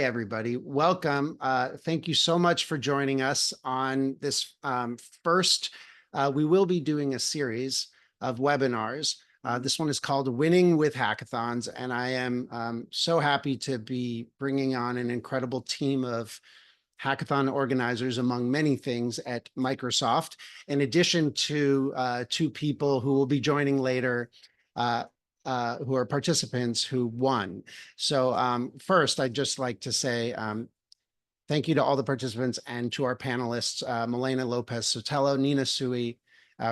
everybody. Welcome. Thank you so much for joining us on this first. We will be doing a series of webinars. This one is called Winning with Hackathons, and I am so happy to be bringing on an incredible team of hackathon organizers, among many things, at Microsoft, in addition to two people who will be joining later, who are participants who won. So first, I'd just like to say thank you to all the participants and to our panelists, Milena Lopez-Sotelo, Nina Sui,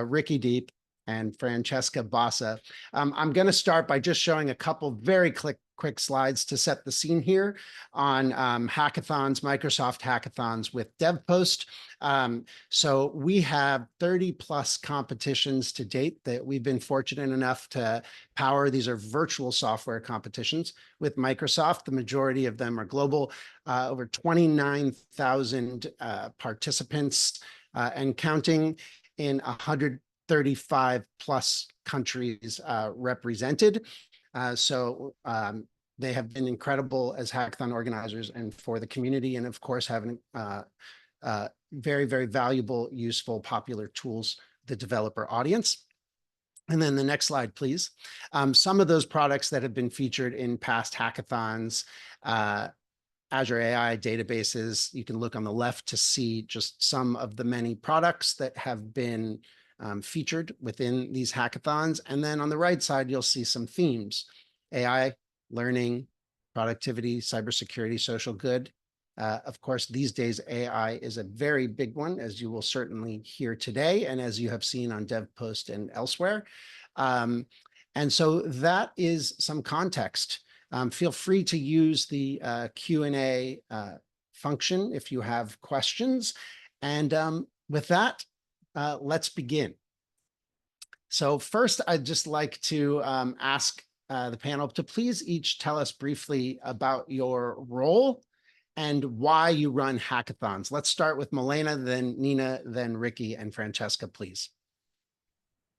Ricky Deep, and Francesca Bassa. I'm going to start by just showing a couple very quick slides to set the scene here on hackathons, Microsoft hackathons with DevPost. So we have 30 plus competitions to date that we've been fortunate enough to power. These are virtual software competitions with Microsoft. The majority of them are global, over 29,000 participants and counting in 135 plus countries represented. So they have been incredible as hackathon organizers and for the community, and of course having very, very valuable, useful, popular tools, the developer audience. And then the next slide, please. Some of those products that have been featured in past hackathons, Azure AI databases. You can look on the left to see just some of the many products that have been featured within these hackathons. And then on the right side, you'll see some themes: AI, learning, productivity, cybersecurity, social good. Of course, these days, AI is a very big one, as you will certainly hear today, and as you have seen on DevPost and elsewhere. And so that is some context. Feel free to use the Q&A function if you have questions. And with that, let's begin. So first, I'd just like to ask the panel to please each tell us briefly about your role and why you run hackathons. Let's start with Milena, then Nina, then Ricky, and Francesca, please.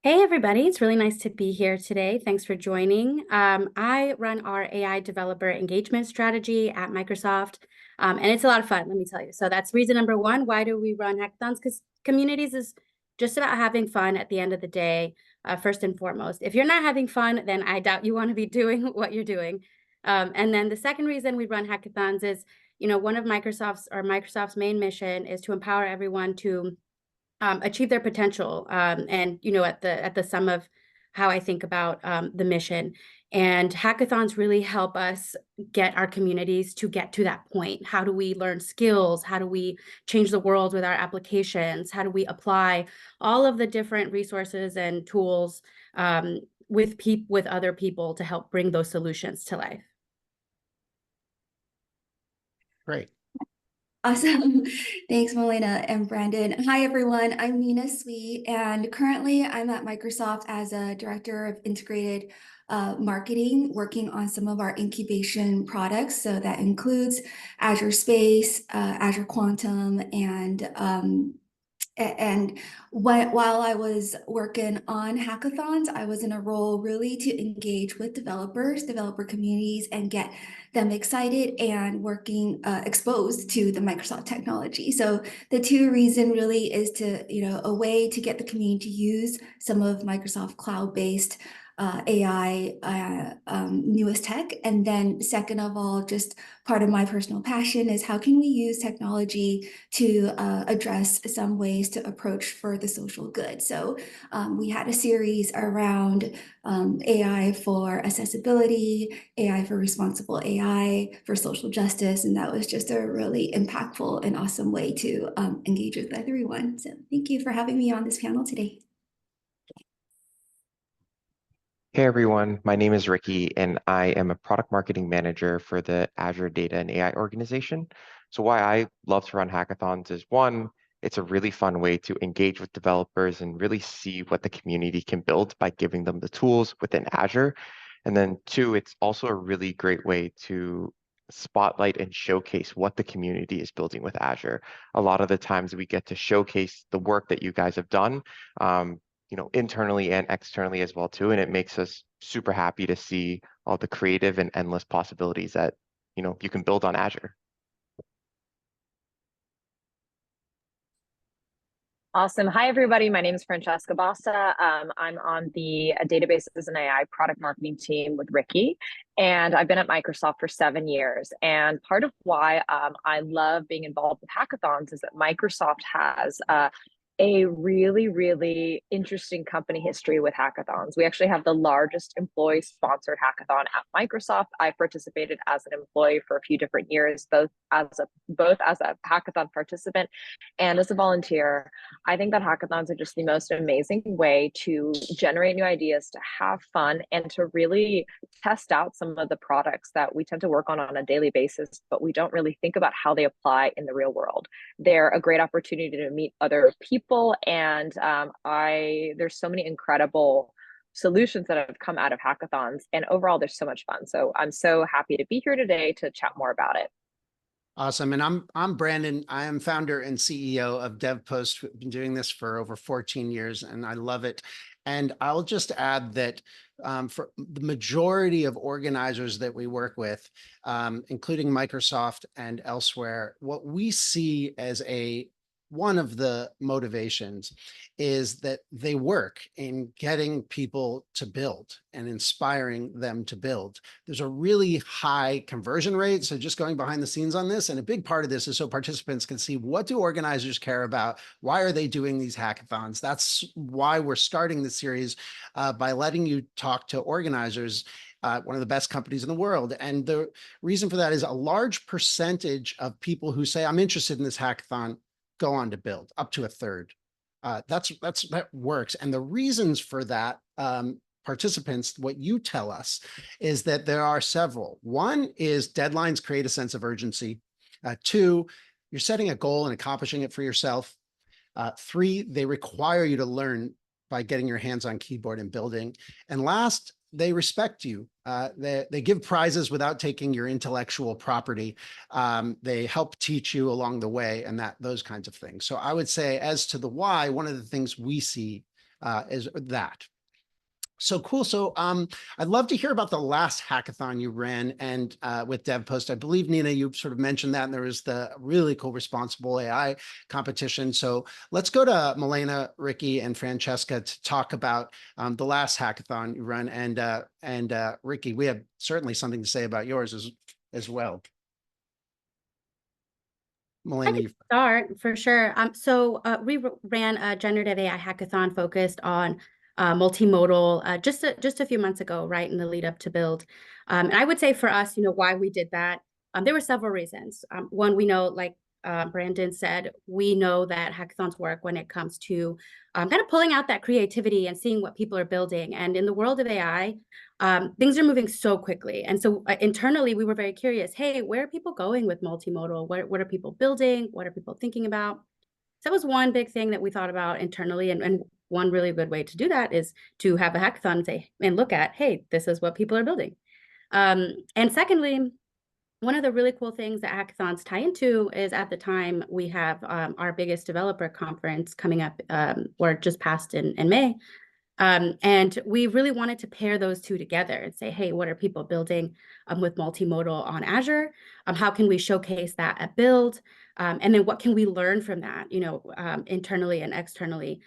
Hey, everybody. It's really nice to be here today. Thanks for joining. I run our AI developer engagement strategy at Microsoft, and it's a lot of fun, let me tell you. So that's reason number one. Why do we run hackathons? Because communities is just about having fun at the end of the day, first and foremost. If you're not having fun, then I doubt you want to be doing what you're doing. And then the second reason we run hackathons is, one of Microsoft's main mission is to empower everyone to achieve their potential, and at the sum of how I think about the mission. And hackathons really help us get our communities to get to that point. How do we learn skills? How do we change the world with our applications? How do we apply all of the different resources and tools with other people to help bring those solutions to life? Great. Awesome. Thanks, Milena and Brandon. Hi, everyone. I'm Nina Sui, and currently I'm at Microsoft as a director of integrated marketing, working on some of our incubation products. So that includes Azure Space, Azure Quantum, and while I was working on hackathons, I was in a role really to engage with developer communities, and get them excited and working exposed to the Microsoft technology. So the two reason really is to, a way to get the community to use some of Microsoft cloud-based AI newest tech. And then second of all, just part of my personal passion is how can we use technology to address some ways to approach for the social good. So we had a series around AI for accessibility, AI for responsible AI, for social justice. And that was just a really impactful and awesome way to engage with everyone. So thank you for having me on this panel today. Hey everyone, my name is Ricky and I am a product marketing manager for the Azure Data and AI organization. So why I love to run hackathons is one, it's a really fun way to engage with developers and really see what the community can build by giving them the tools within Azure. And then two, it's also a really great way to spotlight and showcase what the community is building with Azure. A lot of the times we get to showcase the work that you guys have done, internally and externally as well too. And it makes us super happy to see all the creative and endless possibilities that you can build on Azure. Awesome. Hi, everybody. My name is Francesca Bassa. I'm on the Databases and AI product marketing team with Ricky, and I've been at Microsoft for 7 years. And part of why I love being involved with hackathons is that Microsoft has a really, really interesting company history with hackathons. We actually have the largest employee-sponsored hackathon at Microsoft. I participated as an employee for a few different years, both as a hackathon participant and as a volunteer. I think that hackathons are just the most amazing way to generate new ideas, to have fun, and to really test out some of the products that we tend to work on a daily basis, but we don't really think about how they apply in the real world. They're a great opportunity to meet other people, and there's so many incredible solutions that have come out of hackathons, and overall there's so much fun. So I'm so happy to be here today to chat more about it. Awesome. And I'm Brandon. I am founder and CEO of DevPost. We've been doing this for over 14 years and I love it. And I'll just add that for the majority of organizers that we work with, including Microsoft and elsewhere, what we see as one of the motivations is that they work in getting people to build and inspiring them to build. There's a really high conversion rate. So just going behind the scenes on this, and a big part of this is so participants can see, what do organizers care about? Why are they doing these hackathons? That's why we're starting the series by letting you talk to organizers, one of the best companies in the world. And the reason for that is a large percentage of people who say, I'm interested in this hackathon, go on to build, up to a third. That works. And the reasons for that, participants, what you tell us is that there are several. One is deadlines create a sense of urgency. Two, you're setting a goal and accomplishing it for yourself. Three, they require you to learn by getting your hands on keyboard and building. And last, they respect you. They give prizes without taking your intellectual property. They help teach you along the way and those kinds of things. So I would say, as to the why, one of the things we see is that. So cool. So I'd love to hear about the last hackathon you ran and with DevPost. I believe, Nina, you sort of mentioned that, and there was the really cool responsible AI competition. So let's go to Milena, Ricky, and Francesca to talk about the last hackathon you run. And Ricky, we have certainly something to say about yours as well. Milena, I can start for sure. So we ran a generative AI hackathon focused on multimodal just a few months ago, right in the lead up to Build. And I would say for us, why we did that, there were several reasons. One, we know, like Brandon said, we know that hackathons work when it comes to kind of pulling out that creativity and seeing what people are building. And in the world of AI, things are moving so quickly. And so internally, we were very curious, hey, where are people going with multimodal? What are people building? What are people thinking about? So that was one big thing that we thought about internally. And one really good way to do that is to have a hackathon and look at, hey, this is what people are building. And secondly, one of the really cool things that hackathons tie into is, at the time, we have our biggest developer conference coming up, or just passed in May. And we really wanted to pair those two together and say, hey, what are people building with multimodal on Azure? How can we showcase that at Build? And then what can we learn from that, internally and externally,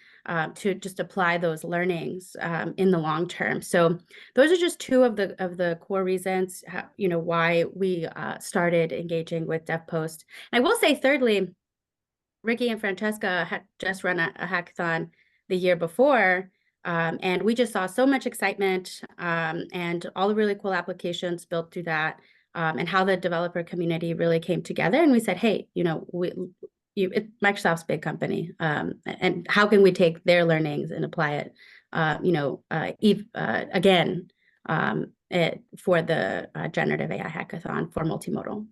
to just apply those learnings in the long term. So those are just two of the core reasons, why we started engaging with DevPost. And I will say, thirdly, Ricky and Francesca had just run a hackathon the year before. And we just saw so much excitement and all the really cool applications built through that, and how the developer community really came together. And we said, hey, Microsoft's a big company, and how can we take their learnings and apply it, again, for the generative AI hackathon for multimodal.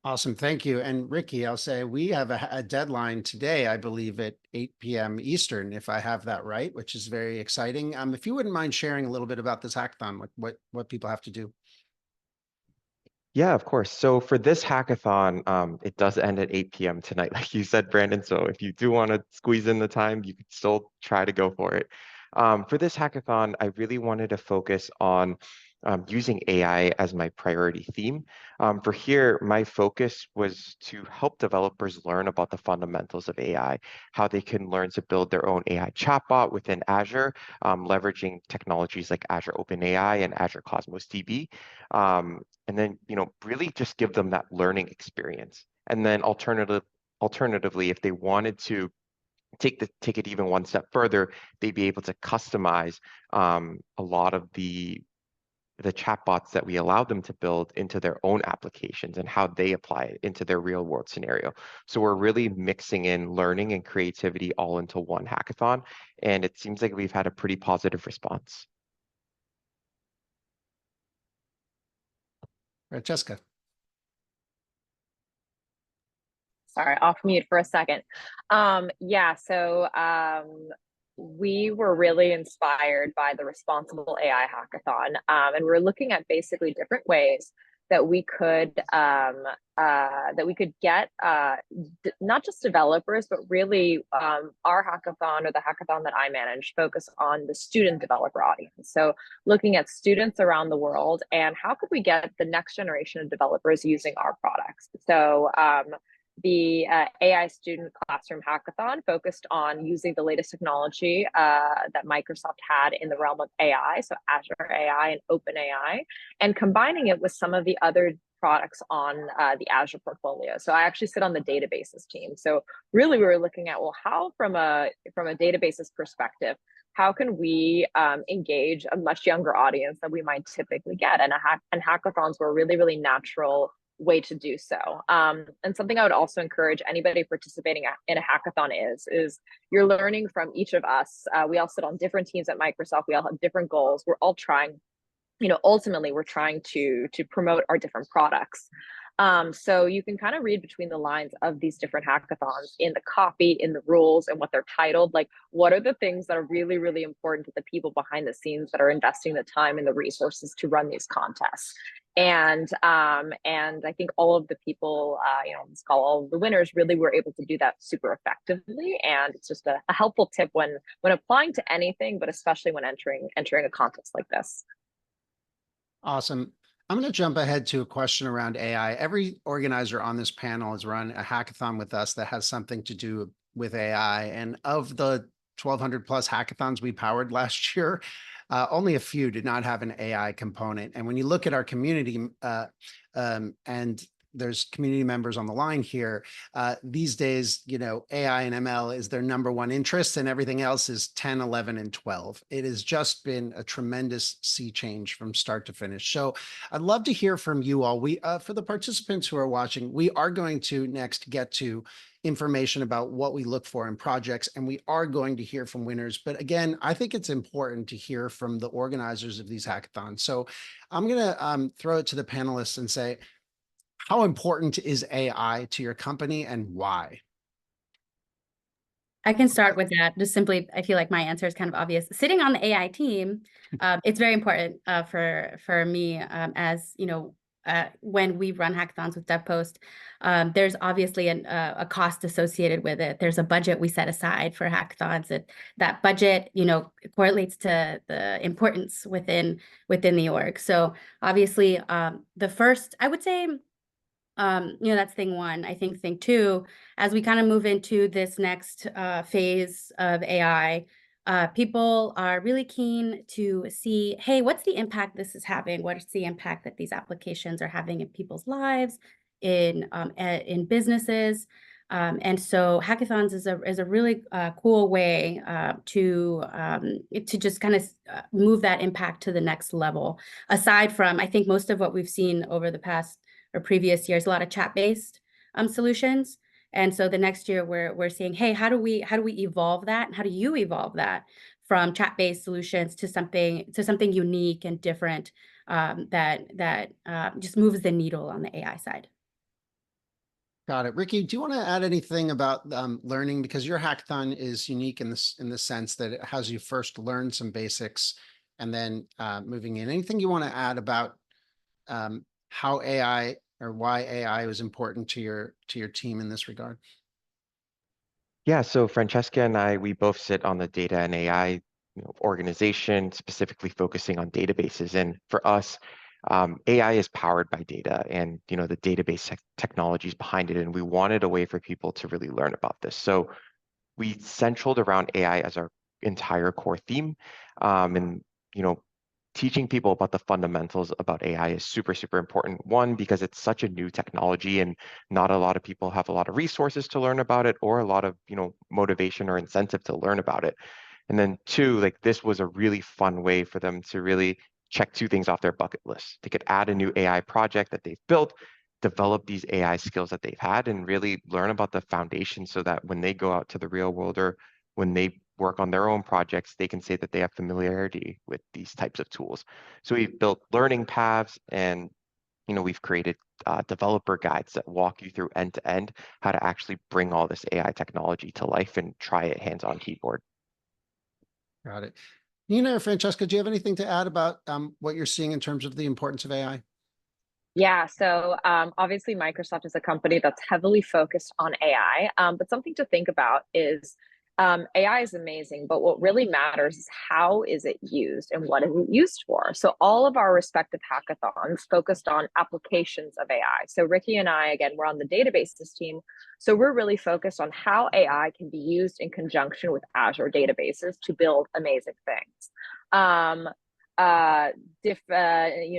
Awesome. Thank you. And Ricky, I'll say we have a deadline today, I believe at 8 p.m. Eastern, if I have that right, which is very exciting. If you wouldn't mind sharing a little bit about this hackathon, what people have to do. Yeah, of course. So for this hackathon, it does end at 8 p.m. tonight, like you said, Brandon. So if you do want to squeeze in the time, you could still try to go for it. For this hackathon, I really wanted to focus on using AI as my priority theme. For here, my focus was to help developers learn about the fundamentals of AI, how they can learn to build their own AI chatbot within Azure, leveraging technologies like Azure OpenAI and Azure Cosmos DB. And then, really just give them that learning experience. And then alternatively, if they wanted to take it even one step further, they'd be able to customize a lot of the chatbots that we allow them to build into their own applications and how they apply it into their real world scenario. So we're really mixing in learning and creativity all into one hackathon. And it seems like we've had a pretty positive response. Francesca. Sorry, off mute for a second. Yeah, so we were really inspired by the Responsible AI Hackathon, and we're looking at basically different ways that we could get not just developers, but really our hackathon, or the hackathon that I manage, focus on the student developer audience. So looking at students around the world and how could we get the next generation of developers using our products. So the AI Student Classroom Hackathon focused on using the latest technology that Microsoft had in the realm of AI, so Azure AI and OpenAI, and combining it with some of the other products on the Azure portfolio. So I actually sit on the databases team. So really we were looking at, well, how from a databases perspective, how can we engage a much younger audience than we might typically get? And hackathons were a really, really natural way to do so. And something I would also encourage anybody participating in a hackathon is you're learning from each of us. We all sit on different teams at Microsoft. We all have different goals. We're all trying, ultimately we're trying to promote our different products. So you can kind of read between the lines of these different hackathons in the copy, in the rules, and what they're titled. Like, what are the things that are really, really important to the people behind the scenes that are investing the time and the resources to run these contests? And I think all of the people, on this call, all of the winners really were able to do that super effectively. And it's just a helpful tip when applying to anything, but especially when entering a contest like this. Awesome. I'm going to jump ahead to a question around AI. Every organizer on this panel has run a hackathon with us that has something to do with AI. And of the 1,200 plus hackathons we powered last year, only a few did not have an AI component. And when you look at our community, and there's community members on the line here, these days, AI and ML is their #1 interest, and everything else is 10, 11, and 12. It has just been a tremendous sea change from start to finish. So I'd love to hear from you all. For the participants who are watching, we are going to next get to information about what we look for in projects, and we are going to hear from winners. But again, I think it's important to hear from the organizers of these hackathons. So I'm going to throw it to the panelists and say, how important is AI to your company and why? I can start with that. Just simply, I feel like my answer is kind of obvious. Sitting on the AI team, it's very important for me, as when we run hackathons with DevPost, there's obviously a cost associated with it. There's a budget we set aside for hackathons. That budget, correlates to the importance within the org. So obviously, the first, I would say, that's thing one. I think thing two, as we kind of move into this next phase of AI, people are really keen to see, hey, what's the impact this is having? What's the impact that these applications are having in people's lives, in businesses? And so hackathons is a really cool way to just kind of move that impact to the next level. Aside from, I think most of what we've seen over the past or previous years, a lot of chat-based solutions. And so the next year we're seeing, hey, how do we evolve that? And how do you evolve that from chat-based solutions to something unique and different that just moves the needle on the AI side? Got it. Ricky, do you want to add anything about learning? Because your hackathon is unique in the sense that it has you first learn some basics and then moving in. Anything you want to add about how AI or why AI was important to your team in this regard? Yeah, so Francesca and I, we both sit on the data and AI organization, specifically focusing on databases. And for us, AI is powered by data and the database technologies behind it. And we wanted a way for people to really learn about this. So we centraled around AI as our entire core theme. And teaching people about the fundamentals about AI is super, super important. One, because it's such a new technology and not a lot of people have a lot of resources to learn about it or a lot of, motivation or incentive to learn about it. And then two, like this was a really fun way for them to really check two things off their bucket list. They could add a new AI project that they've built, develop these AI skills that they've had, and really learn about the foundation so that when they go out to the real world or when they work on their own projects, they can say that they have familiarity with these types of tools. So we've built learning paths and we've created developer guides that walk you through end to end how to actually bring all this AI technology to life and try it hands-on keyboard. Got it. Nina or Francesca, do you have anything to add about what you're seeing in terms of the importance of AI? Yeah, so obviously Microsoft is a company that's heavily focused on AI, but something to think about is AI is amazing, but what really matters is how is it used and what is it used for? So all of our respective hackathons focused on applications of AI. So Ricky and I, again, we're on the databases team. So we're really focused on how AI can be used in conjunction with Azure databases to build amazing things.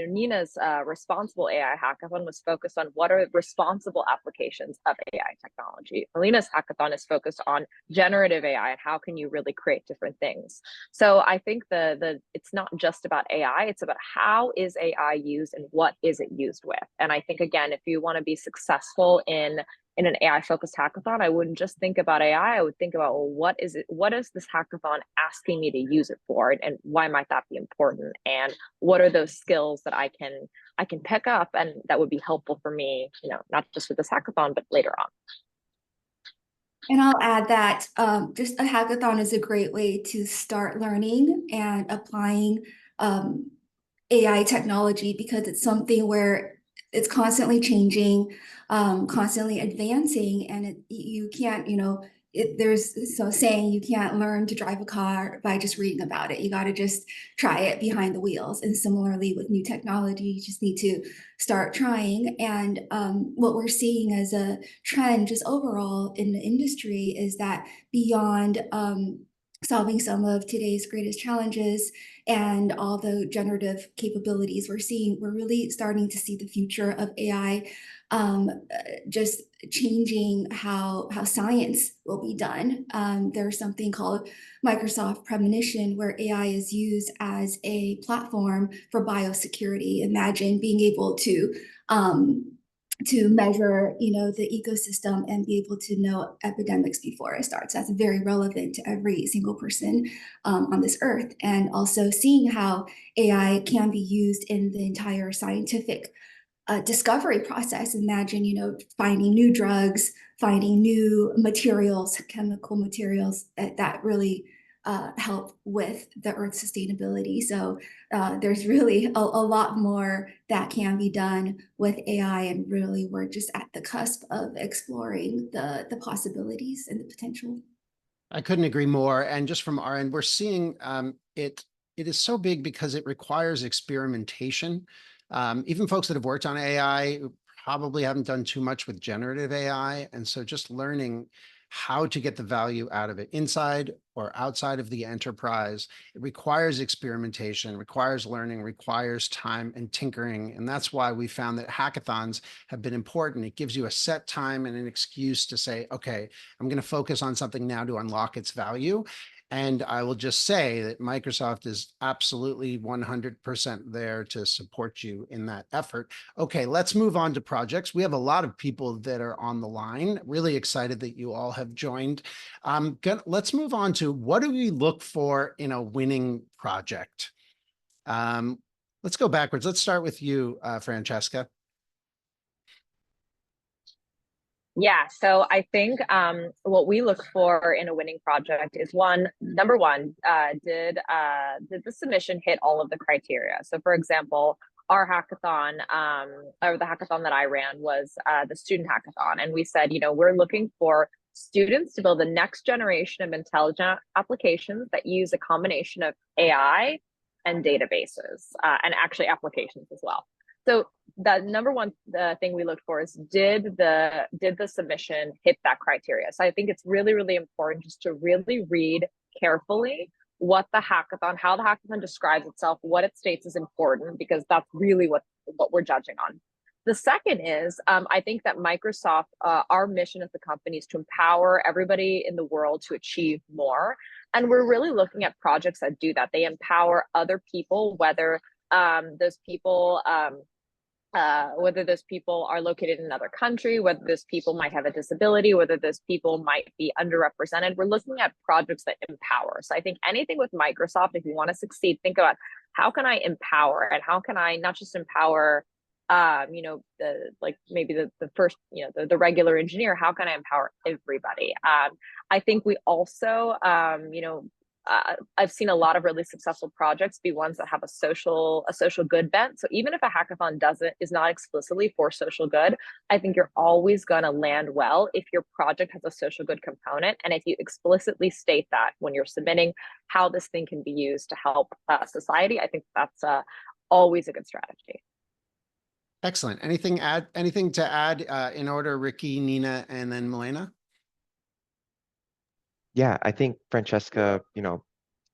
Nina's responsible AI hackathon was focused on what are responsible applications of AI technology. Alina's hackathon is focused on generative AI and how can you really create different things. So I think it's not just about AI, it's about how is AI used and what is it used with. And I think, again, if you want to be successful in an AI focused hackathon, I wouldn't just think about AI. I would think about, well, what is this hackathon asking me to use it for? And why might that be important? And what are those skills that I can pick up and that would be helpful for me, not just with this hackathon, but later on. And I'll add that just a hackathon is a great way to start learning and applying AI technology, because it's something where it's constantly changing, constantly advancing, and you can't, there's so saying you can't learn to drive a car by just reading about it. You got to just try it behind the wheels. And similarly with new technology, you just need to start trying. And what we're seeing as a trend just overall in the industry is that beyond solving some of today's greatest challenges and all the generative capabilities we're really starting to see the future of AI just changing how science will be done. There's something called Microsoft Premonition, where AI is used as a platform for biosecurity. Imagine being able to measure, the ecosystem and be able to know epidemics before it starts. That's very relevant to every single person on this earth. And also seeing how AI can be used in the entire scientific discovery process. Imagine, finding new drugs, finding new materials, chemical materials that really help with the Earth's sustainability. So there's really a lot more that can be done with AI, and really we're just at the cusp of exploring the possibilities and the potential. I couldn't agree more. And just from our end, we're seeing it is so big because it requires experimentation. Even folks that have worked on AI probably haven't done too much with generative AI. And so just learning how to get the value out of it inside or outside of the enterprise, it requires experimentation, requires learning, requires time and tinkering. And that's why we found that hackathons have been important. It gives you a set time and an excuse to say, okay, I'm going to focus on something now to unlock its value. And I will just say that Microsoft is absolutely 100% there to support you in that effort. Okay, let's move on to projects. We have a lot of people that are on the line. Really excited that you all have joined. Let's move on to what do we look for in a winning project? Let's go backwards. Let's start with you, Francesca. Yeah, so I think what we look for in a winning project is number one, did the submission hit all of the criteria? So for example, our hackathon, or the hackathon that I ran was the student hackathon. And we said, we're looking for students to build the next generation of intelligent applications that use a combination of AI and databases, and actually applications as well. So the number one thing we looked for is did the submission hit that criteria? So I think it's really, really important just to really read carefully what the hackathon, how the hackathon describes itself, what it states is important, because that's really what we're judging on. The second is, I think that Microsoft, our mission as a company is to empower everybody in the world to achieve more. And we're really looking at projects that do that. They empower other people, whether those people are located in another country, whether those people might have a disability, whether those people might be underrepresented. We're looking at projects that empower. So I think anything with Microsoft, if you want to succeed, think about how can I empower, and how can I not just empower the first, the regular engineer, how can I empower everybody? I think we also, I've seen a lot of really successful projects be ones that have a social good bent. So even if a hackathon is not explicitly for social good, I think you're always going to land well if your project has a social good component. And if you explicitly state that when you're submitting how this thing can be used to help society, I think that's always a good strategy. Excellent. Anything to add in order, Ricky, Nina, and then Milena? Yeah, I think Francesca,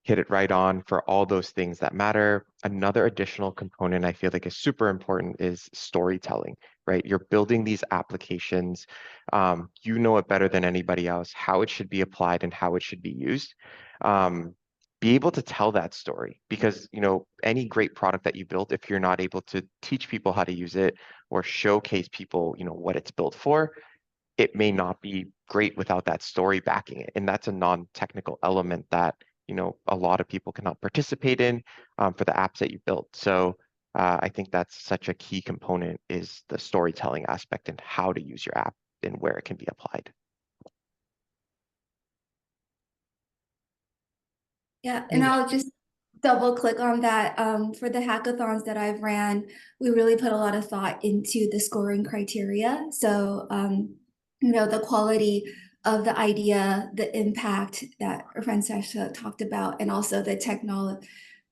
hit it right on for all those things that matter. Another additional component I feel like is super important is storytelling, right? You're building these applications. You know it better than anybody else, how it should be applied and how it should be used. Be able to tell that story, because any great product that you build, if you're not able to teach people how to use it or showcase people what it's built for, it may not be great without that story backing it. And that's a non-technical element that a lot of people cannot participate in for the apps that you built. So I think that's such a key component, is the storytelling aspect and how to use your app and where it can be applied. Yeah, and I'll just double click on that. For the hackathons that I've ran, we really put a lot of thought into the scoring criteria. So, the quality of the idea, the impact that Francesca talked about, and also the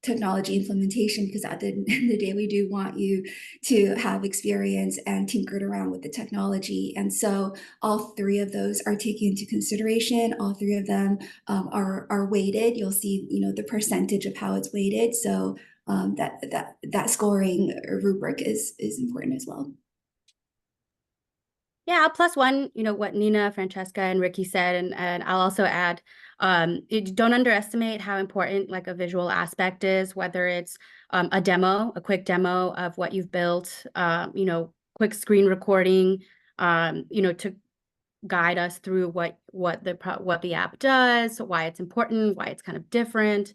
technology implementation, because at the end of the day, we do want you to have experience and tinkered around with the technology. And so all three of those are taken into consideration. All three of them are weighted. You'll see, the percentage of how it's weighted. So that scoring rubric is important as well. Yeah, I'll plus one, what Nina, Francesca, and Ricky said, and I'll also add, don't underestimate how important like a visual aspect is, whether it's a quick demo of what you've built, quick screen recording, to guide us through what the app does, why it's important, why it's kind of different.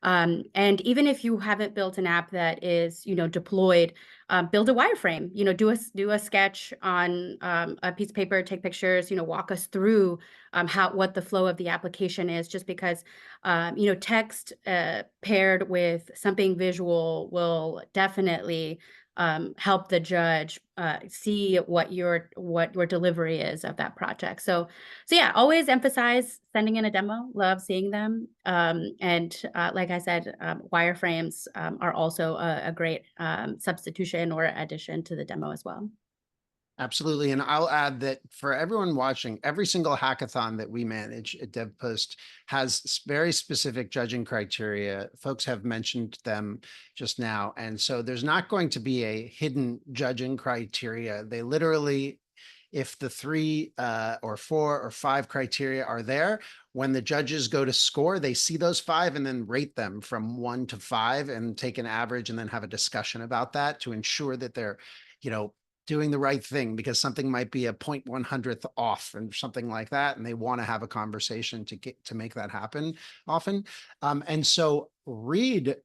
And even if you haven't built an app that is, deployed, build a wireframe, do a sketch on a piece of paper, take pictures, walk us through what the flow of the application is, just because, text paired with something visual will definitely help the judge see what your delivery is of that project. So yeah, always emphasize sending in a demo. Love seeing them. And like I said, wireframes are also a great substitution or addition to the demo as well. Absolutely. And I'll add that for everyone watching, every single hackathon that we manage at DevPost has very specific judging criteria. Folks have mentioned them just now. And so there's not going to be a hidden judging criteria. They literally, if the 3 or 4 or 5 criteria are there, when the judges go to score, they see those 5 and then rate them from 1 to 5 and take an average and then have a discussion about that to ensure that they're, doing the right thing, because something might be a 0.100th off and something like that. And they want to have a conversation to make that happen often. And so read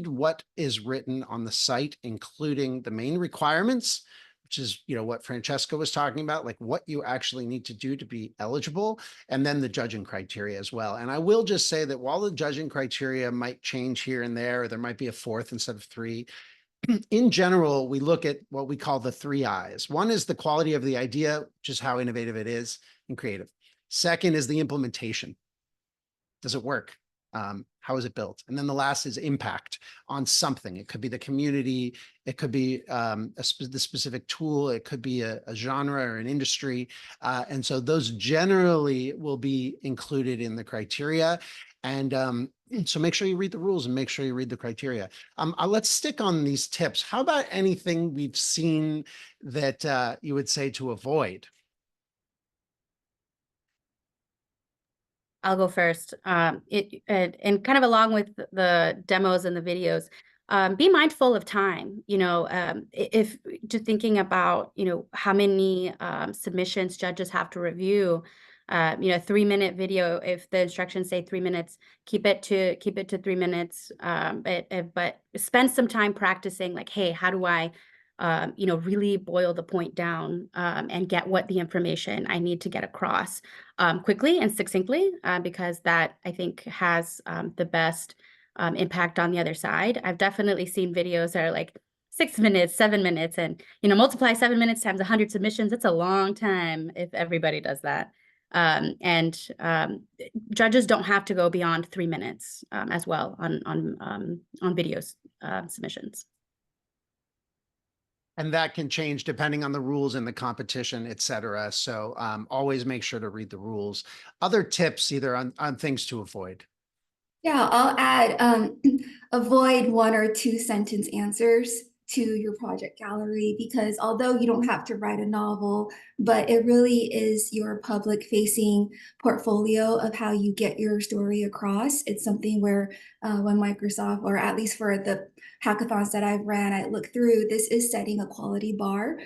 what is written on the site, including the main requirements, which is, what Francesca was talking about, like what you actually need to do to be eligible, and then the judging criteria as well. And I will just say that while the judging criteria might change here and there might be a 4th instead of 3, in general, we look at what we call the 3 I's. One is the quality of the idea, which is how innovative it is and creative. Second is the implementation. Does it work? How is it built? And then the last is impact on something. It could be the community. It could be the specific tool. It could be a genre or an industry. And so those generally will be included in the criteria. And so make sure you read the rules and make sure you read the criteria. Let's stick on these tips. How about anything we've seen that you would say to avoid? I'll go first. And kind of along with the demos and the videos, be mindful of time. If just thinking about, how many submissions judges have to review. 3-minute video. If the instructions say 3 minutes, keep it to 3 minutes. But spend some time practicing. Like, hey, how do I really boil the point down and get what the information I need to get across quickly and succinctly, because that I think has the best impact on the other side. I've definitely seen videos that are like 6 minutes, 7 minutes, and multiply 7 minutes times 100 submissions. It's a long time if everybody does that. And judges don't have to go beyond 3 minutes as well on videos submissions. And that can change depending on the rules in the competition, et cetera. So always make sure to read the rules. Other tips either on things to avoid. Yeah, I'll add avoid 1 or 2 sentence answers to your project gallery, because although you don't have to write a novel, but it really is your public facing portfolio of how you get your story across. It's something where when Microsoft, or at least for the hackathons that I've ran, I look through, this is setting a quality bar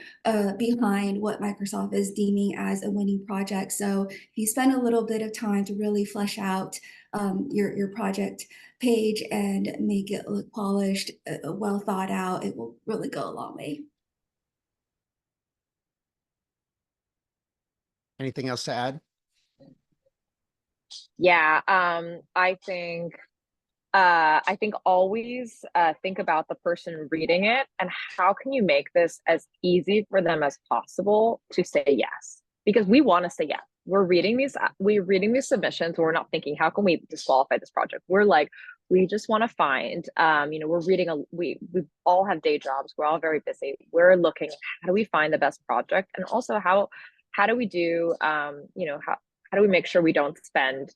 behind what Microsoft is deeming as a winning project. So if you spend a little bit of time to really flesh out your project page and make it look polished, well thought out, it will really go a long way. Anything else to add? Yeah, I think always think about the person reading it and how can you make this as easy for them as possible to say yes, because we want to say yes. We're reading these submissions. We're not thinking, how can we disqualify this project? We're like, we just want to find, we're reading we all have day jobs. We're all very busy. We're looking, how do we find the best project? And also how do we do, how do we make sure we don't spend,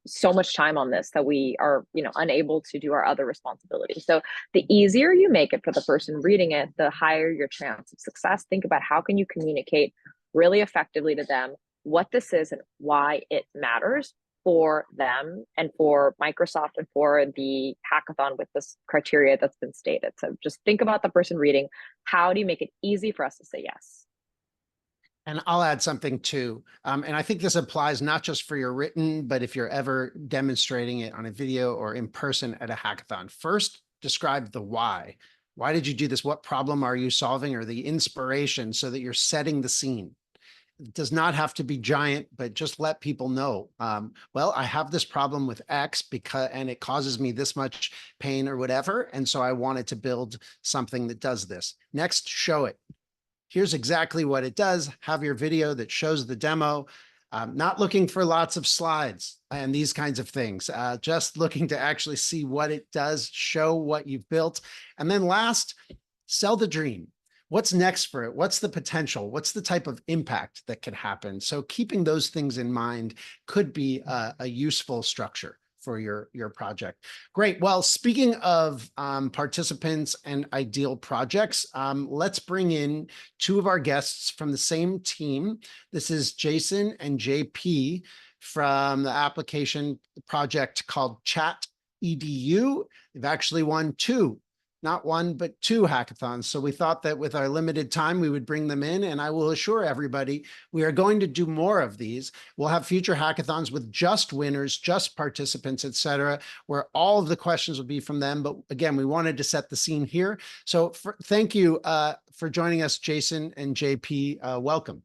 so much time on this that we are, unable to do our other responsibilities? So the easier you make it for the person reading it, the higher your chance of success. Think about how can you communicate really effectively to them what this is and why it matters for them and for Microsoft and for the hackathon with this criteria that's been stated. So just think about the person reading. How do you make it easy for us to say yes? And I'll add something too. And I think this applies not just for your written, but if you're ever demonstrating it on a video or in person at a hackathon. First, describe the why. Why did you do this? What problem are you solving, or the inspiration, so that you're setting the scene? It does not have to be giant, but just let people know, well, I have this problem with X and it causes me this much pain or whatever. And so I wanted to build something that does this. Next, show it. Here's exactly what it does. Have your video that shows the demo. Not looking for lots of slides and these kinds of things, just looking to actually see what it does, show what you've built. And then last, sell the dream. What's next for it? What's the potential? What's the type of impact that could happen? So keeping those things in mind could be a useful structure for your project. Great. Well, speaking of participants and ideal projects, let's bring in 2 of our guests from the same team. This is Jason and JP from the application project called Chat EDU. They've actually won 2. Not 1, but 2 hackathons. So we thought that with our limited time, we would bring them in. And I will assure everybody, we are going to do more of these. We'll have future hackathons with just winners, just participants, et cetera, where all of the questions will be from them. But again, we wanted to set the scene here. So thank you for joining us, Jason and JP. Welcome.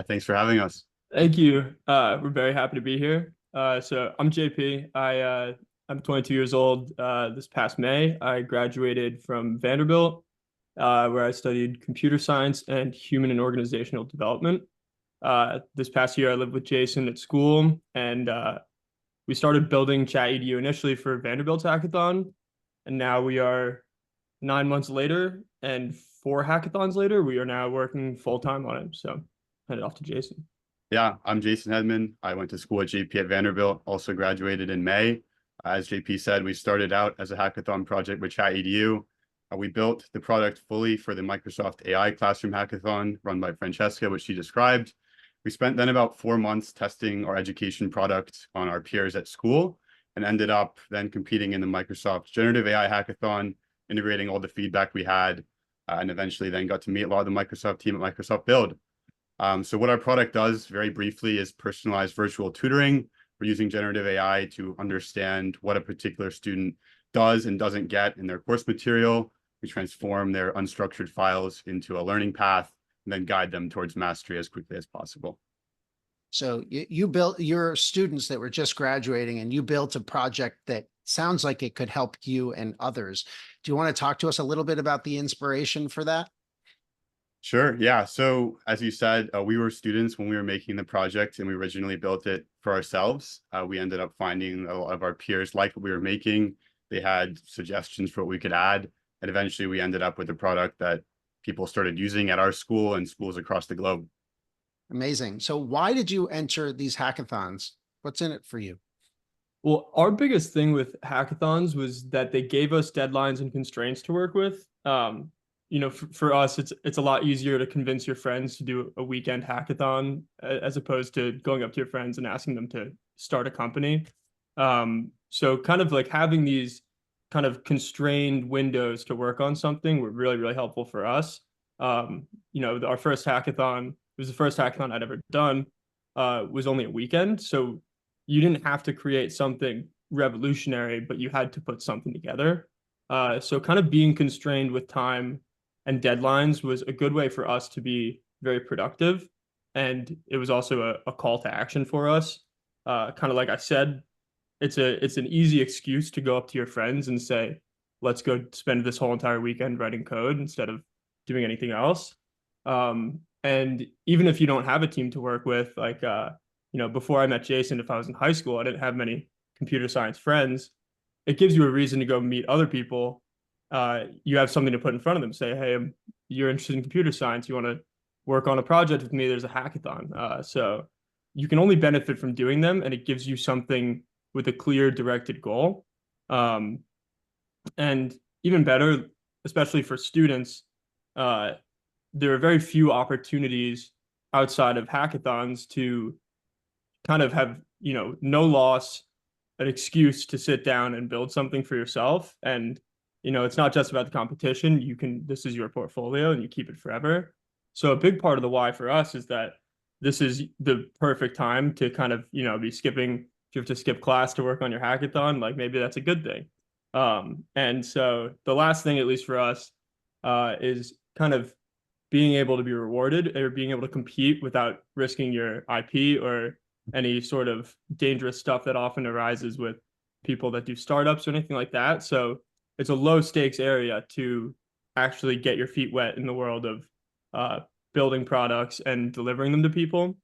Thanks for having us. Thank you. We're very happy to be here. So I'm JP. I'm 22 years old. This past May, I graduated from Vanderbilt, where I studied computer science and human and organizational development. This past year, I lived with Jason at school, and we started building Chat EDU initially for Vanderbilt's hackathon, and now we are 9 months later, and 4 hackathons later, we are now working full-time on it. So hand it off to Jason. Yeah, I'm Jason Hedman. I went to school at JP at Vanderbilt, also graduated in May. As JP said, we started out as a hackathon project with Chat EDU. We built the product fully for the Microsoft AI Classroom Hackathon run by Francesca, which she described. We spent then about 4 months testing our education product on our peers at school and ended up then competing in the Microsoft Generative AI Hackathon, integrating all the feedback we had, and eventually then got to meet a lot of the Microsoft team at Microsoft Build. So what our product does very briefly is personalized virtual tutoring. We're using generative AI to understand what a particular student does and doesn't get in their course material. We transform their unstructured files into a learning path and then guide them towards mastery as quickly as possible. So you built your students that were just graduating, and you built a project that sounds like it could help you and others. Do you want to talk to us a little bit about the inspiration for that? Sure. Yeah. So as you said, we were students when we were making the project, and we originally built it for ourselves. We ended up finding a lot of our peers liked what we were making. They had suggestions for what we could add. And eventually we ended up with a product that people started using at our school and schools across the globe. Amazing. So why did you enter these hackathons? What's in it for you? Well, our biggest thing with hackathons was that they gave us deadlines and constraints to work with. For us, it's a lot easier to convince your friends to do a weekend hackathon as opposed to going up to your friends and asking them to start a company. So kind of like having these kind of constrained windows to work on something were really, really helpful for us. Our first hackathon, it was the first hackathon I'd ever done, was only a weekend. So you didn't have to create something revolutionary, but you had to put something together. So kind of being constrained with time and deadlines was a good way for us to be very productive. And it was also a call to action for us. Kind of like I said, it's an easy excuse to go up to your friends and say, let's go spend this whole entire weekend writing code instead of doing anything else. And even if you don't have a team to work with, like, before I met Jason, if I was in high school, I didn't have many computer science friends. It gives you a reason to go meet other people. You have something to put in front of them. Say, hey, you're interested in computer science. You want to work on a project with me? There's a hackathon. So you can only benefit from doing them, and it gives you something with a clear, directed goal. And even better, especially for students, there are very few opportunities outside of hackathons to kind of have, no loss, an excuse to sit down and build something for yourself. And, it's not just about the competition. This is your portfolio and you keep it forever. So a big part of the why for us is that this is the perfect time to kind of, be skipping. If you have to skip class to work on your hackathon, like maybe that's a good thing. And so the last thing, at least for us, is kind of being able to be rewarded or being able to compete without risking your IP or any sort of dangerous stuff that often arises with people that do startups or anything like that. So it's a low stakes area to actually get your feet wet in the world of building products and delivering them to people.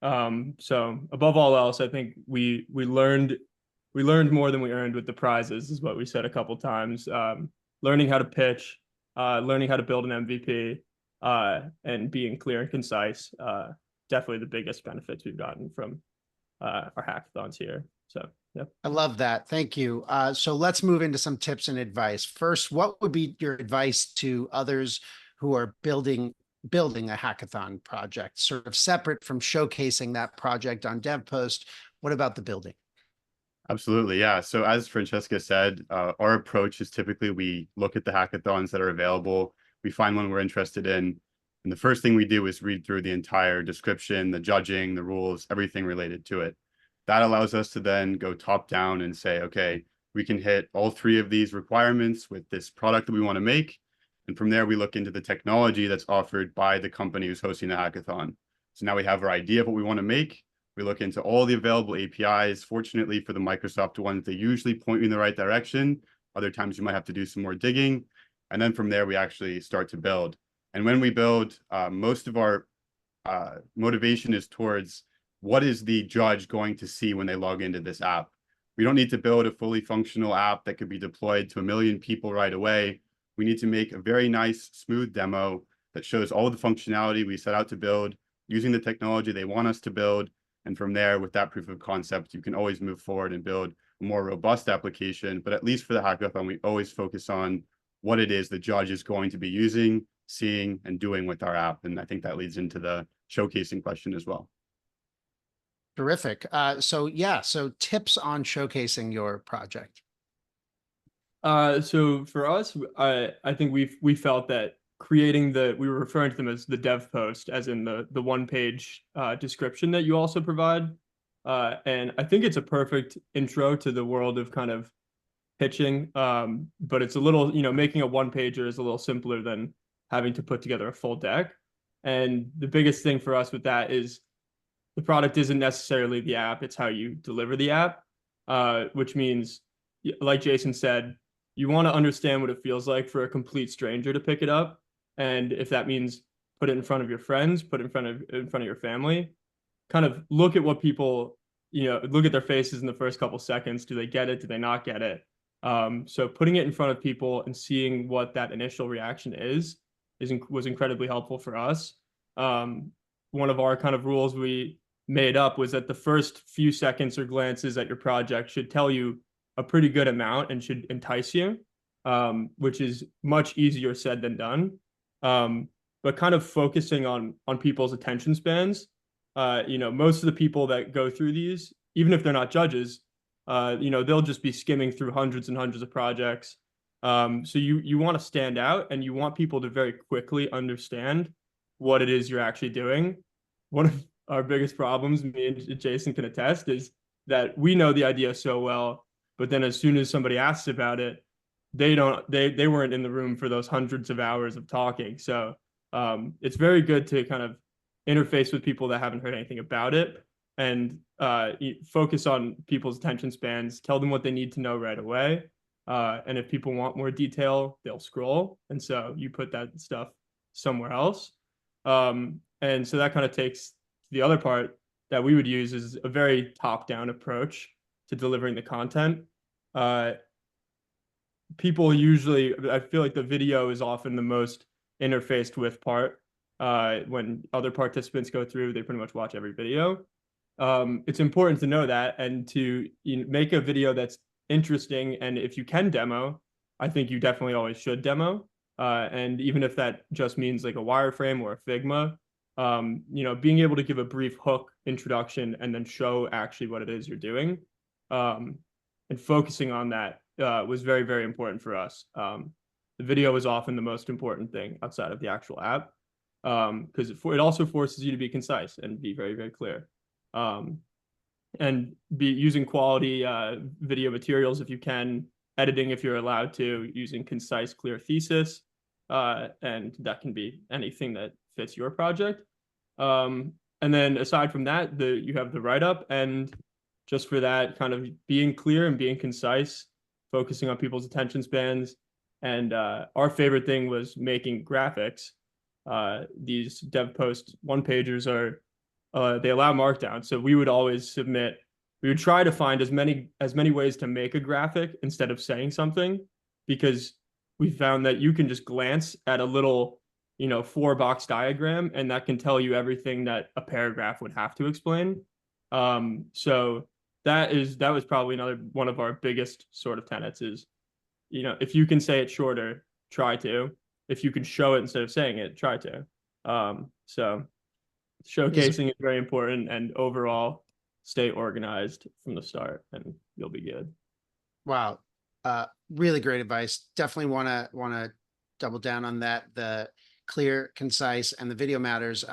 So above all else, I think we learned more than we earned with the prizes, is what we said a couple times. Learning how to pitch, learning how to build an MVP, and being clear and concise. Definitely the biggest benefits we've gotten from our hackathons here. So, yeah. I love that. Thank you. So let's move into some tips and advice. First, what would be your advice to others who are building a hackathon project, sort of separate from showcasing that project on DevPost? What about the building? Absolutely. Yeah. So as Francesca said, our approach is typically we look at the hackathons that are available. We find one we're interested in. And the first thing we do is read through the entire description, the judging, the rules, everything related to it. That allows us to then go top down and say, okay, we can hit all 3 of these requirements with this product that we want to make. And from there, we look into the technology that's offered by the company who's hosting the hackathon. So now we have our idea of what we want to make. We look into all the available APIs. Fortunately for the Microsoft ones, they usually point you in the right direction. Other times you might have to do some more digging. And then from there, we actually start to build. And when we build, most of our motivation is towards what is the judge going to see when they log into this app. We don't need to build a fully functional app that could be deployed to 1 million people right away. We need to make a very nice, smooth demo that shows all the functionality we set out to build using the technology they want us to build. And from there, with that proof of concept, you can always move forward and build a more robust application. But at least for the hackathon, we always focus on what it is the judge is going to be using, seeing, and doing with our app. And I think that leads into the showcasing question as well. Terrific. So tips on showcasing your project. So for us, I think we felt that creating we were referring to them as the dev post, as in the 1-page description that you also provide. And I think it's a perfect intro to the world of kind of pitching. But it's a little, making a 1-pager is a little simpler than having to put together a full deck. And the biggest thing for us with that is the product isn't necessarily the app, it's how you deliver the app, which means, like Jason said, you want to understand what it feels like for a complete stranger to pick it up. And if that means put it in front of your friends, put it in front of your family, kind of look at what people, look at their faces in the first couple seconds. Do they get it? Do they not get it? So putting it in front of people and seeing what that initial reaction was incredibly helpful for us. One of our kind of rules we made up was that the first few seconds or glances at your project should tell you a pretty good amount and should entice you, which is much easier said than done. But kind of focusing on people's attention spans. Most of the people that go through these, even if they're not judges, they'll just be skimming through hundreds and hundreds of projects. So you want to stand out, and you want people to very quickly understand what it is you're actually doing. One of our biggest problems, me and Jason can attest, is that we know the idea so well, but then as soon as somebody asks about it, they weren't in the room for those hundreds of hours of talking. So it's very good to kind of interface with people that haven't heard anything about it, and focus on people's attention spans, tell them what they need to know right away. And if people want more detail, they'll scroll. And so you put that stuff somewhere else. And so that kind of takes the other part that we would use is a very top-down approach to delivering the content. People usually, I feel like the video is often the most interfaced with part. When other participants go through, they pretty much watch every video. It's important to know that, and to make a video that's interesting. And if you can demo, I think you definitely always should demo. And even if that just means like a wireframe or a Figma, being able to give a brief hook introduction and then show actually what it is you're doing, and focusing on that was very, very important for us. The video is often the most important thing outside of the actual app, because it also forces you to be concise and be very, very clear, and be using quality video materials if you can, editing if you're allowed to, using concise, clear thesis, and that can be anything that fits your project. And then aside from that, you have the write-up, and just for that, kind of being clear and being concise, focusing on people's attention spans. And our favorite thing was making graphics. These dev post 1-pagers they allow Markdown. So we would try to find as many ways to make a graphic instead of saying something, because we found that you can just glance at a little 4-box diagram, and that can tell you everything that a paragraph would have to explain. So that was probably another one of our biggest sort of tenets is, if you can say it shorter, try to. If you can show it instead of saying it, try to. So showcasing is very important, and overall stay organized from the start and you'll be good. Wow. Really great advice. Definitely want to double down on that. The clear, concise, and the video matters.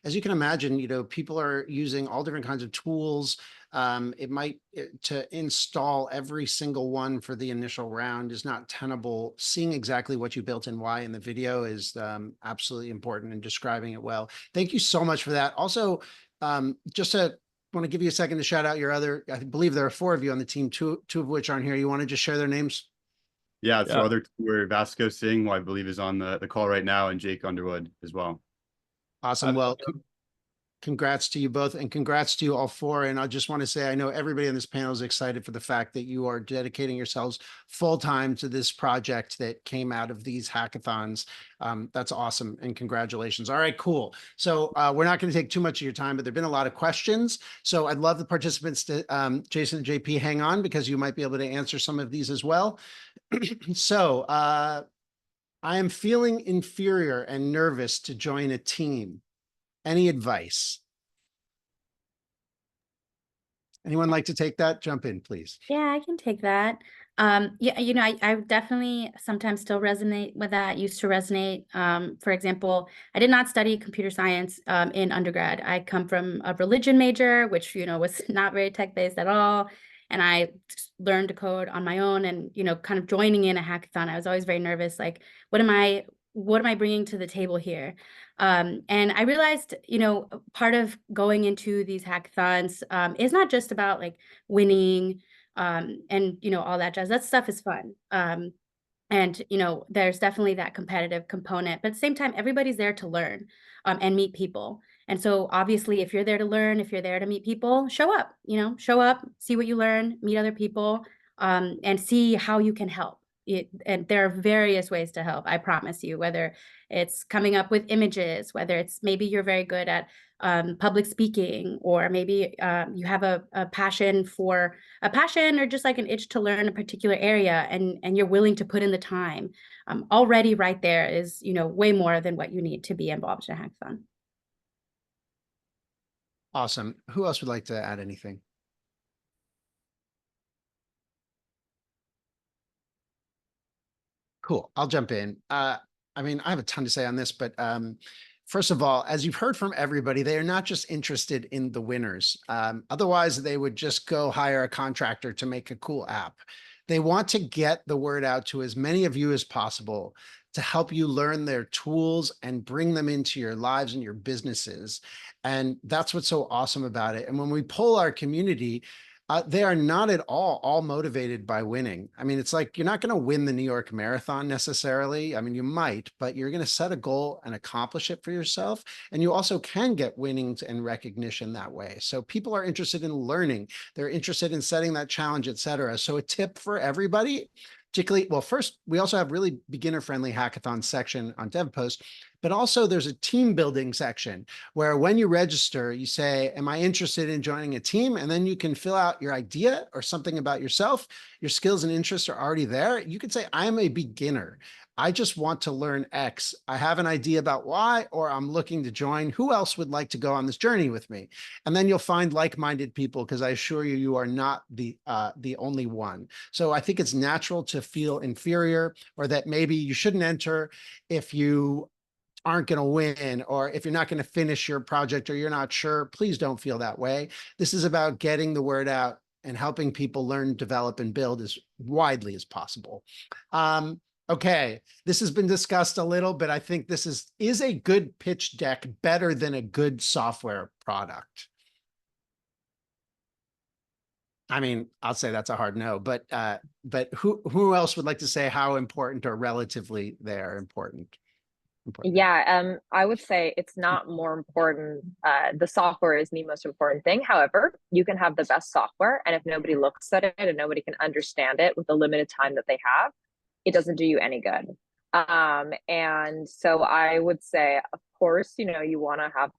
As you can imagine, people are using all different kinds of tools. To install every single one for the initial round is not tenable. Seeing exactly what you built and why in the video is absolutely important, and describing it well. Thank you so much for that. Also, just to want to give you a second to shout out your I believe there are 4 of you on the team, two of which aren't here. You want to just share their names? Yeah, so other 2 were Vasco Singh, who I believe is on the call right now, and Jake Underwood as well. Awesome. Well, congrats to you both, and congrats to you all four. And I just want to say, I know everybody on this panel is excited for the fact that you are dedicating yourselves full time to this project that came out of these hackathons. That's awesome, and congratulations. All right, cool. So we're not going to take too much of your time, but there've been a lot of questions. So I'd love the participants to, Jason and JP, hang on, because you might be able to answer some of these as well. So I am feeling inferior and nervous to join a team. Any advice? Anyone like to take that? Jump in, please. Yeah, I can take that. Yeah, I definitely sometimes still resonate with that, used to resonate. For example, I did not study computer science in undergrad. I come from a religion major, which, was not very tech-based at all. And I learned to code on my own, and, kind of joining in a hackathon, I was always very nervous, like, what am I bringing to the table here? And I realized, part of going into these hackathons is not just about like winning and all that jazz. That stuff is fun. And there's definitely that competitive component, but at the same time, everybody's there to learn and meet people. And so obviously, if you're there to learn, if you're there to meet people, show up, see what you learn, meet other people, and see how you can help. And there are various ways to help, I promise you, whether it's coming up with images, whether it's maybe you're very good at public speaking, or maybe you have a passion or just like an itch to learn a particular area, and you're willing to put in the time. Already right there is, way more than what you need to be involved in a hackathon. Awesome. Who else would like to add anything? Cool. I'll jump in. I mean, I have a ton to say on this, but first of all, as you've heard from everybody, they are not just interested in the winners. Otherwise, they would just go hire a contractor to make a cool app. They want to get the word out to as many of you as possible to help you learn their tools and bring them into your lives and your businesses. And that's what's so awesome about it. And when we poll our community, they are not at all motivated by winning. I mean, it's like, you're not going to win the New York Marathon necessarily. I mean, you might, but you're going to set a goal and accomplish it for yourself. And you also can get winnings and recognition that way. So people are interested in learning. They're interested in setting that challenge, et cetera. So a tip for everybody, particularly, well, first, we also have really beginner-friendly hackathon section on DevPost, but also there's a team building section where when you register, you say, am I interested in joining a team? And then you can fill out your idea or something about yourself. Your skills and interests are already there. You could say, I'm a beginner. I just want to learn X. I have an idea about Y, or I'm looking to join. Who else would like to go on this journey with me? And then you'll find like-minded people, because I assure you, you are not the only one. So I think it's natural to feel inferior, or that maybe you shouldn't enter if you aren't going to win, or if you're not going to finish your project, or you're not sure. Please don't feel that way. This is about getting the word out and helping people learn, develop, and build as widely as possible. Okay, this has been discussed a little, but I think this is a good pitch deck better than a good software product? I mean, I'll say that's a hard no, but who else would like to say how important or relatively they are important? Yeah, I would say it's not more important. The software is the most important thing. However, you can have the best software, and if nobody looks at it and nobody can understand it with the limited time that they have, it doesn't do you any good. And so I would say, of course, you want to have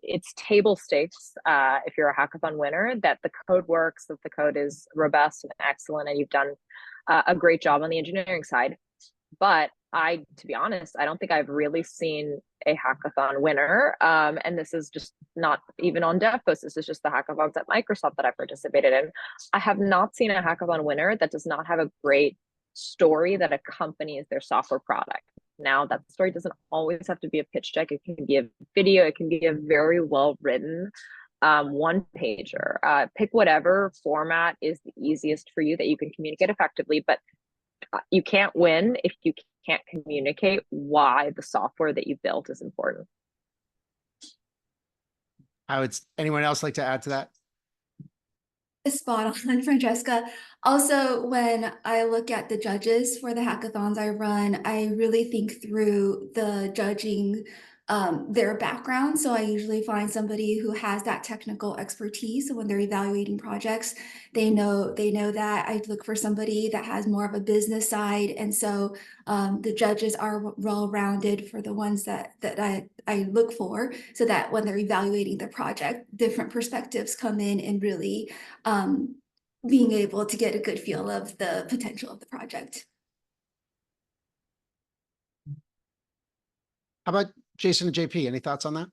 it's table stakes if you're a hackathon winner, that the code works, that the code is robust and excellent, and you've done a great job on the engineering side. But to be honest, I don't think I've really seen a hackathon winner. And this is just not even on DevPost. This is just the hackathons at Microsoft that I participated in. I have not seen a hackathon winner that does not have a great story that accompanies their software product. Now, that story doesn't always have to be a pitch deck. It can be a video. It can be a very well written one pager. Pick whatever format is the easiest for you that you can communicate effectively. But you can't win if you can't communicate why the software that you built is important. Anyone else like to add to that? Spot on, Francesca. Also, when I look at the judges for the hackathons I run, I really think through the judging their background. So I usually find somebody who has that technical expertise. So when they're evaluating projects, they know that. I look for somebody that has more of a business side. And so the judges are well-rounded for the ones that I look for, so that when they're evaluating the project, different perspectives come in and really being able to get a good feel of the potential of the project. How about Jason and JP? Any thoughts on that?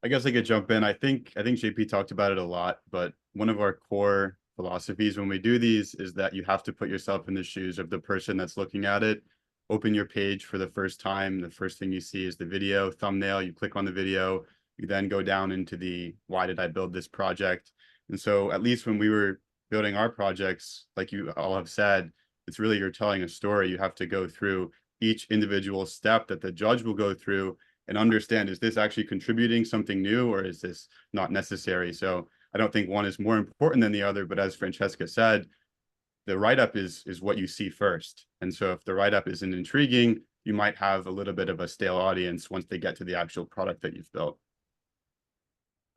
I guess I could jump in. I think JP talked about it a lot, but one of our core philosophies when we do these is that you have to put yourself in the shoes of the person that's looking at it. Open your page for the first time. The first thing you see is the video thumbnail. You click on the video. You then go down into the why did I build this project? And so at least when we were building our projects, like you all have said, it's really you're telling a story. You have to go through each individual step that the judge will go through and understand, is this actually contributing something new or is this not necessary? So I don't think one is more important than the other, but as Francesca said, the write-up is what you see first. And so if the write-up isn't intriguing, you might have a little bit of a stale audience once they get to the actual product that you've built.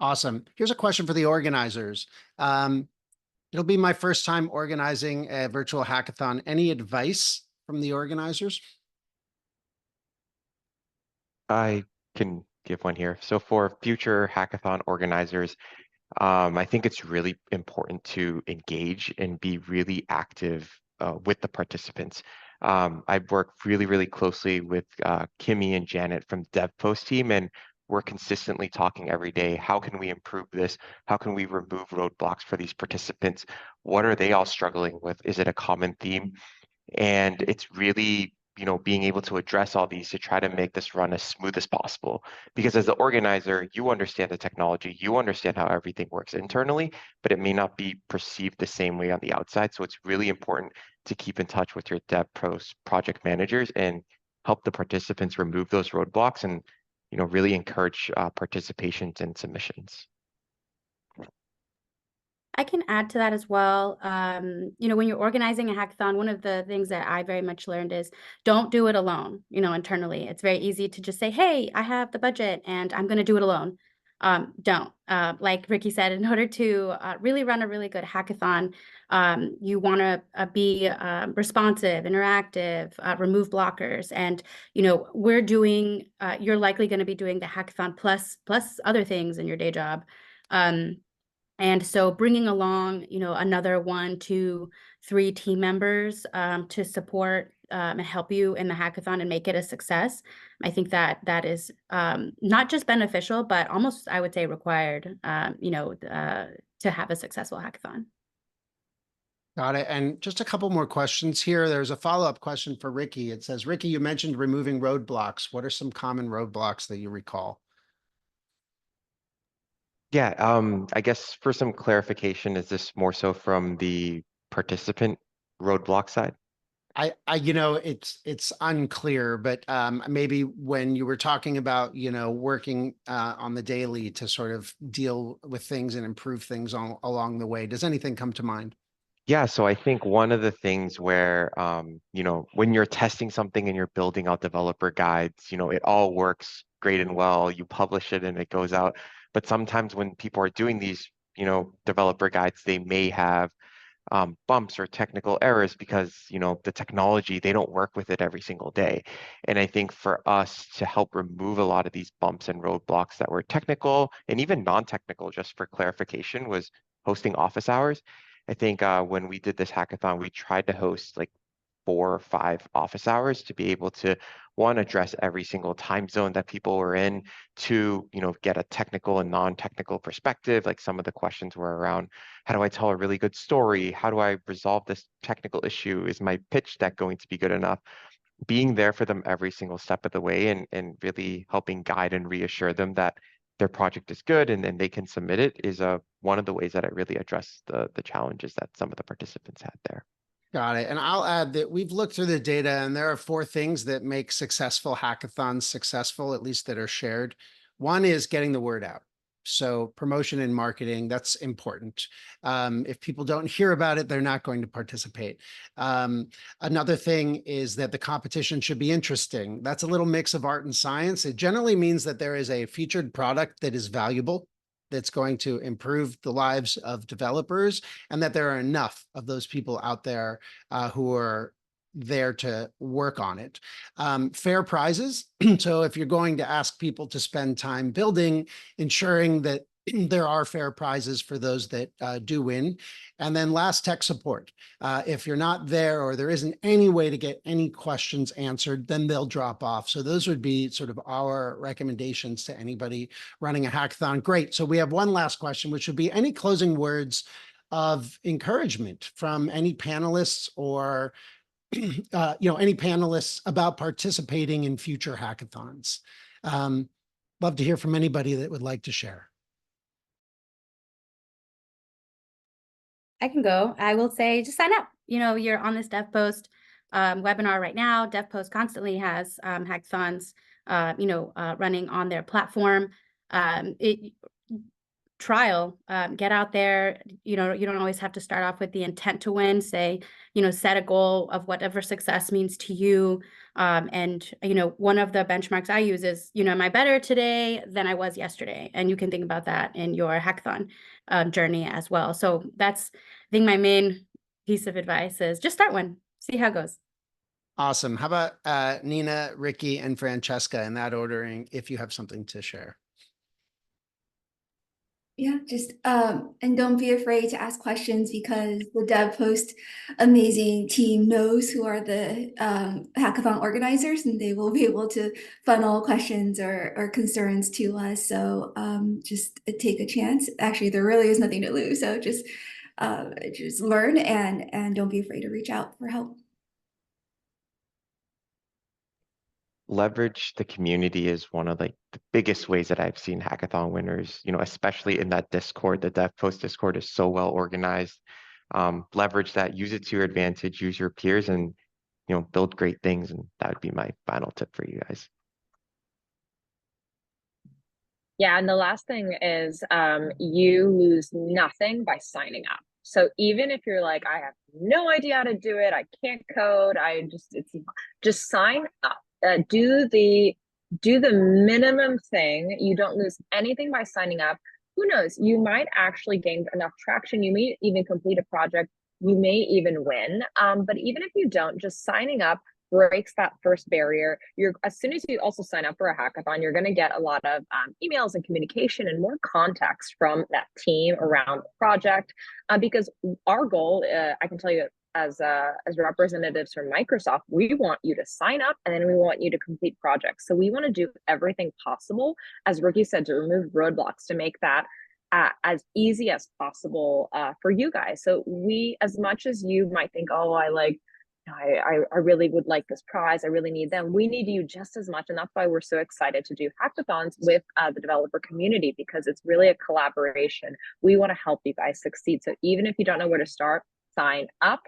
Awesome. Here's a question for the organizers. It'll be my first time organizing a virtual hackathon. Any advice from the organizers? I can give one here. So for future hackathon organizers, I think it's really important to engage and be really active with the participants. I've worked really, really closely with Kimmy and Janet from the DevPost team, and we're consistently talking every day. How can we improve this? How can we remove roadblocks for these participants? What are they all struggling with? Is it a common theme? And it's really, being able to address all these to try to make this run as smooth as possible. Because as the organizer, you understand the technology, you understand how everything works internally, but it may not be perceived the same way on the outside. So it's really important to keep in touch with your dev pros project managers and help the participants remove those roadblocks and, really encourage participations and submissions. I can add to that as well. When you're organizing a hackathon, one of the things that I very much learned is don't do it alone, internally. It's very easy to just say, hey, I have the budget and I'm going to do it alone. Don't. Like Ricky said, in order to really run a really good hackathon, you want to be responsive, interactive, remove blockers. And, you're likely going to be doing the hackathon plus other things in your day job. And so bringing along, another 1, 2, 3 team members to support and help you in the hackathon and make it a success, I think that is not just beneficial, but almost, I would say, required, to have a successful hackathon. Got it. And just a couple more questions here. There's a follow-up question for Ricky. It says, Ricky, you mentioned removing roadblocks. What are some common roadblocks that you recall? Yeah, I guess for some clarification, is this more so from the participant roadblock side? It's unclear, but maybe when you were talking about, working on the daily to sort of deal with things and improve things along the way, does anything come to mind? Yeah, so I think one of the things where, when you're testing something and you're building out developer guides, it all works great and well. You publish it and it goes out. But sometimes when people are doing these, developer guides, they may have bumps or technical errors because, the technology, they don't work with it every single day. And I think for us to help remove a lot of these bumps and roadblocks that were technical and even non-technical, just for clarification, was hosting office hours. I think when we did this hackathon, we tried to host like 4 or 5 office hours to be able to, one, address every single time zone that people were in, 2, get a technical and non-technical perspective. Like some of the questions were around, how do I tell a really good story? How do I resolve this technical issue? Is my pitch deck going to be good enough? Being there for them every single step of the way and really helping guide and reassure them that their project is good and then they can submit it is one of the ways that I really address the challenges that some of the participants had there. Got it. And I'll add that we've looked through the data and there are 4 things that make successful hackathons successful, at least that are shared. One is getting the word out. So promotion and marketing, that's important. If people don't hear about it, they're not going to participate. Another thing is that the competition should be interesting. That's a little mix of art and science. It generally means that there is a featured product that is valuable, that's going to improve the lives of developers, and that there are enough of those people out there who are there to work on it. Fair prizes. So if you're going to ask people to spend time building, ensuring that there are fair prizes for those that do win. And then last, tech support. If you're not there or there isn't any way to get any questions answered, then they'll drop off. So those would be sort of our recommendations to anybody running a hackathon. Great. So we have one last question, which would be any closing words of encouragement from any panelists or any panelists about participating in future hackathons. Love to hear from anybody that would like to share. I can go. I will say just sign up. You're on this DevPost webinar right now. DevPost constantly has hackathons, running on their platform. Trial, get out there. You don't always have to start off with the intent to win. Say, set a goal of whatever success means to you. And one of the benchmarks I use is, am I better today than I was yesterday? And you can think about that in your hackathon journey as well. So that's, I think, my main piece of advice is just start one, see how it goes. Awesome. How about Nina, Ricky, and Francesca in that ordering, if you have something to share? Yeah, just and don't be afraid to ask questions, because the DevPost amazing team knows who are the hackathon organizers, and they will be able to funnel questions or concerns to us. So just take a chance. Actually, there really is nothing to lose. So just learn and don't be afraid to reach out for help. Leverage the community is one of the biggest ways that I've seen hackathon winners, especially in that Discord. The DevPost Discord is so well organized. Leverage that, use it to your advantage, use your peers, and build great things. And that would be my final tip for you guys. Yeah, and the last thing is you lose nothing by signing up. So even if you're like, I have no idea how to do it, I can't code, just sign up. Do the minimum thing. You don't lose anything by signing up. Who knows? You might actually gain enough traction. You may even complete a project. You may even win. But even if you don't, just signing up breaks that first barrier. As soon as you also sign up for a hackathon, you're going to get a lot of emails and communication and more context from that team around the project. Because our goal, I can tell you, as representatives from Microsoft, we want you to sign up and then we want you to complete projects. So we want to do everything possible, as Ricky said, to remove roadblocks, to make that as easy as possible for you guys. So as much as you might think, oh, I really would like this prize, I really need them, we need you just as much. And that's why we're so excited to do hackathons with the developer community, because it's really a collaboration. We want to help you guys succeed. So even if you don't know where to start, sign up,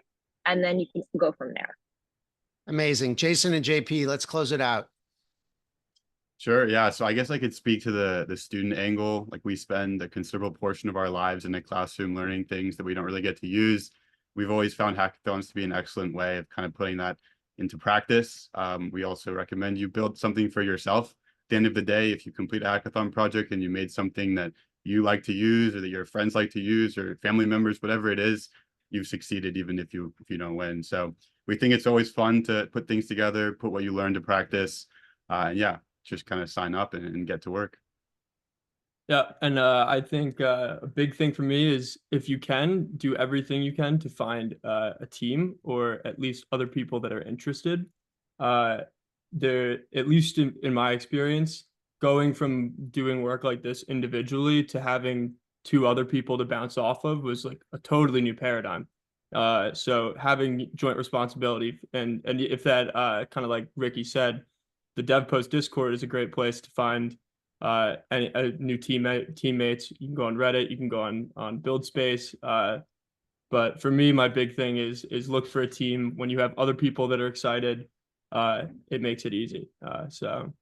and then you can go from there. Amazing. Jason and JP, let's close it out. Sure. Yeah. So I guess I could speak to the student angle. Like, we spend a considerable portion of our lives in a classroom learning things that we don't really get to use. We've always found hackathons to be an excellent way of kind of putting that into practice. We also recommend you build something for yourself. At the end of the day, if you complete a hackathon project and you made something that you like to use, or that your friends like to use, or family members, whatever it is, you've succeeded, even if you don't win. So we think it's always fun to put things together, put what you learn to practice. Yeah, just kind of sign up and get to work. Yeah, and I think a big thing for me is, if you can, do everything you can to find a team, or at least other people that are interested. There, at least in my experience, going from doing work like this individually to having two other people to bounce off of was like a totally new paradigm. So having joint responsibility, and if that kind of, like Ricky said, the DevPost Discord is a great place to find a new teammates. You can go on Reddit, you can go on BuildSpace. But for me, my big thing is look for a team. When you have other people that are excited, it makes it easy. So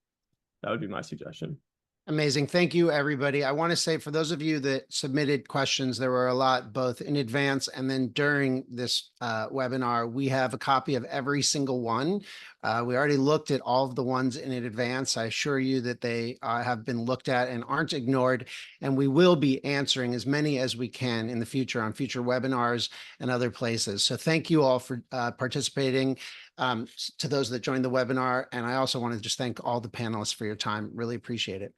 that would be my suggestion. Amazing. Thank you, everybody. I want to say for those of you that submitted questions, there were a lot both in advance and then during this webinar. We have a copy of every single one. We already looked at all of the ones in advance. I assure you that they have been looked at and aren't ignored, and we will be answering as many as we can in the future on future webinars and other places. So thank you all for participating. To those that joined the webinar. And I also want to just thank all the panelists for your time. Really appreciate it.